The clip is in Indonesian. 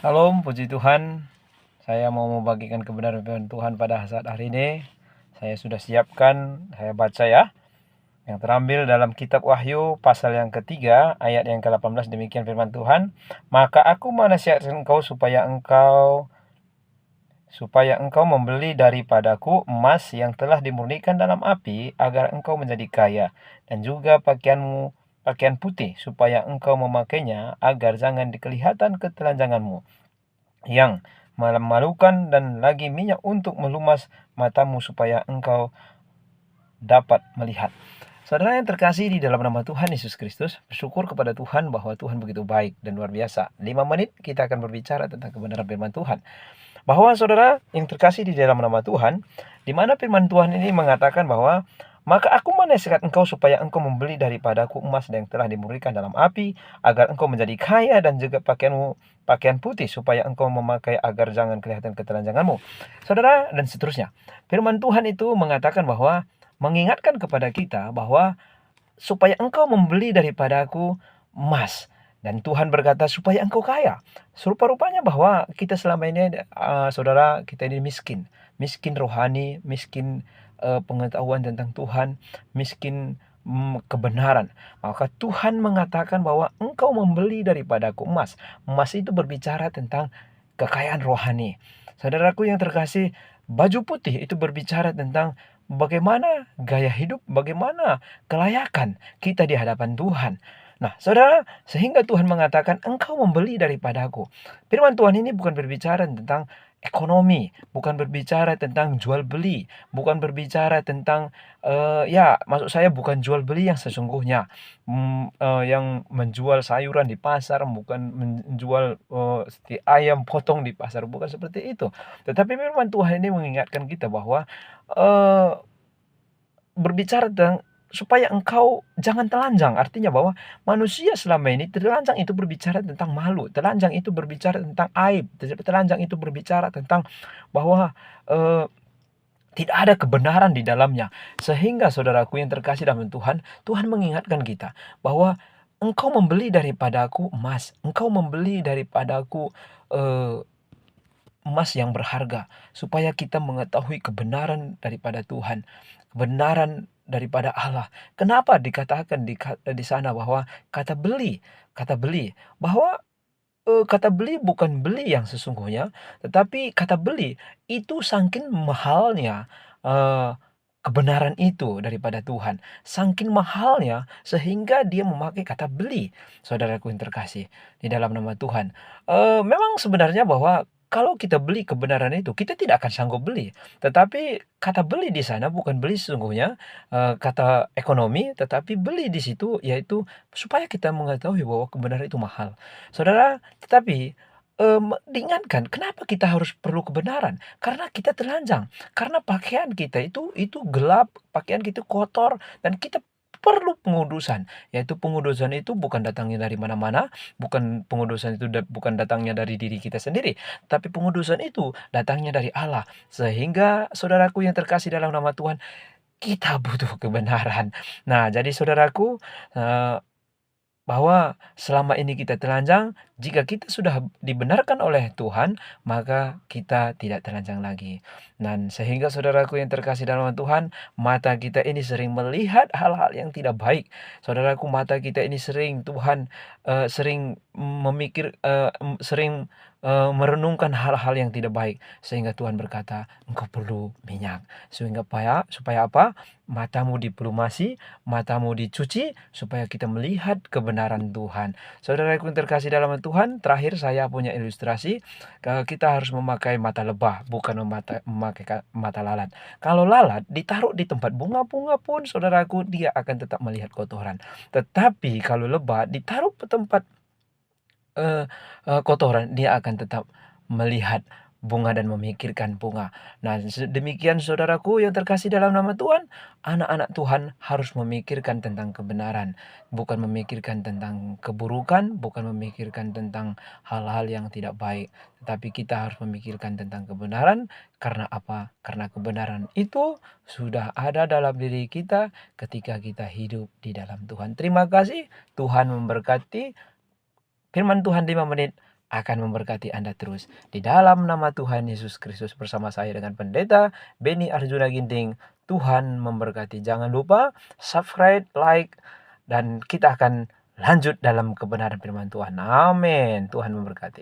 Halo, puji Tuhan. Saya mau membagikan kebenaran firman Tuhan pada saat hari ini. Saya sudah siapkan, saya baca ya. Yang terambil dalam kitab Wahyu pasal yang ketiga, ayat yang ke-18, demikian firman Tuhan. Maka aku menasihatkan engkau supaya engkau membeli daripadaku emas yang telah dimurnikan dalam api, agar engkau menjadi kaya, dan juga pakaian putih, supaya engkau memakainya, agar jangan dikelihatan ketelanjanganmu yang memalukan, dan lagi minyak untuk melumas matamu supaya engkau dapat melihat. Saudara yang terkasih di dalam nama Tuhan Yesus Kristus, bersyukur kepada Tuhan bahwa Tuhan begitu baik dan luar biasa. 5 menit kita akan berbicara tentang kebenaran firman Tuhan. Bahwa saudara yang terkasih di dalam nama Tuhan, di mana firman Tuhan ini mengatakan bahwa maka aku menasihatkan engkau supaya engkau membeli daripadaku emas yang telah dimurnikan dalam api, agar engkau menjadi kaya, dan juga pakaian putih, supaya engkau memakai, agar jangan kelihatan ketelanjanganmu. Saudara, dan seterusnya. Firman Tuhan itu mengatakan bahwa, mengingatkan kepada kita bahwa supaya engkau membeli daripadaku emas. Dan Tuhan berkata supaya engkau kaya. Serupa-rupanya bahwa kita selama ini, saudara, kita ini miskin. Miskin rohani, miskin pengetahuan tentang Tuhan, miskin kebenaran. Maka Tuhan mengatakan bahwa engkau membeli daripadaku emas. Emas itu berbicara tentang kekayaan rohani. Saudaraku yang terkasih, baju putih itu berbicara tentang bagaimana gaya hidup, bagaimana kelayakan kita di hadapan Tuhan. Nah, saudara, sehingga Tuhan mengatakan engkau membeli daripadaku. Firman Tuhan ini bukan berbicara tentang ekonomi, bukan berbicara tentang jual beli, bukan berbicara tentang ya, maksud saya bukan jual beli yang sesungguhnya, yang menjual sayuran di pasar, bukan menjual ayam potong di pasar, bukan seperti itu. Tetapi firman Tuhan ini mengingatkan kita bahwa berbicara tentang supaya engkau jangan telanjang. Artinya bahwa manusia selama ini, telanjang itu berbicara tentang malu, telanjang itu berbicara tentang aib, telanjang itu berbicara tentang bahwa tidak ada kebenaran di dalamnya. Sehingga saudaraku yang terkasih dalam Tuhan, Tuhan mengingatkan kita bahwa engkau membeli daripadaku emas, engkau membeli daripadaku emas yang berharga, supaya kita mengetahui kebenaran daripada Tuhan, kebenaran daripada Allah. Kenapa dikatakan di sana bahwa kata beli, bahwa kata beli bukan beli yang sesungguhnya, tetapi kata beli itu saking mahalnya kebenaran itu daripada Tuhan, saking mahalnya sehingga dia memakai kata beli. Saudaraku yang terkasih di dalam nama Tuhan, memang sebenarnya bahwa kalau kita beli kebenaran itu, kita tidak akan sanggup beli. Tetapi kata beli di sana bukan beli sesungguhnya, kata ekonomi, tetapi beli di situ yaitu supaya kita mengetahui bahwa kebenaran itu mahal. Saudara, tetapi, diingatkan kenapa kita harus perlu kebenaran, karena kita telanjang, karena pakaian kita itu gelap, pakaian kita kotor, dan kita perlu pengudusan. Yaitu pengudusan itu bukan datangnya dari mana-mana, bukan pengudusan itu bukan datangnya dari diri kita sendiri, tapi pengudusan itu datangnya dari Allah. Sehingga saudaraku yang terkasih dalam nama Tuhan, kita butuh kebenaran. Nah, jadi saudaraku, eee bahwa selama ini kita telanjang, jika kita sudah dibenarkan oleh Tuhan, maka kita tidak telanjang lagi. Dan sehingga saudaraku yang terkasih dalam Tuhan, mata kita ini sering melihat hal-hal yang tidak baik. Saudaraku, mata kita ini sering Tuhan, sering sering merenungkan hal-hal yang tidak baik. Sehingga Tuhan berkata, engkau perlu minyak. Supaya apa? Matamu dipelumasi, matamu dicuci, supaya kita melihat kebenaran Tuhan. Saudaraku yang terkasih dalam Tuhan, terakhir saya punya ilustrasi, kita harus memakai mata lebah, bukan memakai mata lalat. Kalau lalat ditaruh di tempat bunga-bunga pun, saudaraku, dia akan tetap melihat kotoran. Tetapi kalau lebah ditaruh ke tempat kotoran, dia akan tetap melihat bunga dan memikirkan bunga. Nah, demikian saudaraku yang terkasih dalam nama Tuhan, anak-anak Tuhan harus memikirkan tentang kebenaran, bukan memikirkan tentang keburukan, bukan memikirkan tentang hal-hal yang tidak baik, tetapi kita harus memikirkan tentang kebenaran. Karena apa? Karena kebenaran itu sudah ada dalam diri kita ketika kita hidup di dalam Tuhan. Terima kasih, Tuhan memberkati. Firman Tuhan 5 menit akan memberkati Anda terus. Di dalam nama Tuhan Yesus Kristus bersama saya dengan Pendeta Beni Arjuna Ginting, Tuhan memberkati. Jangan lupa subscribe, like, dan kita akan lanjut dalam kebenaran firman Tuhan. Amin. Tuhan memberkati.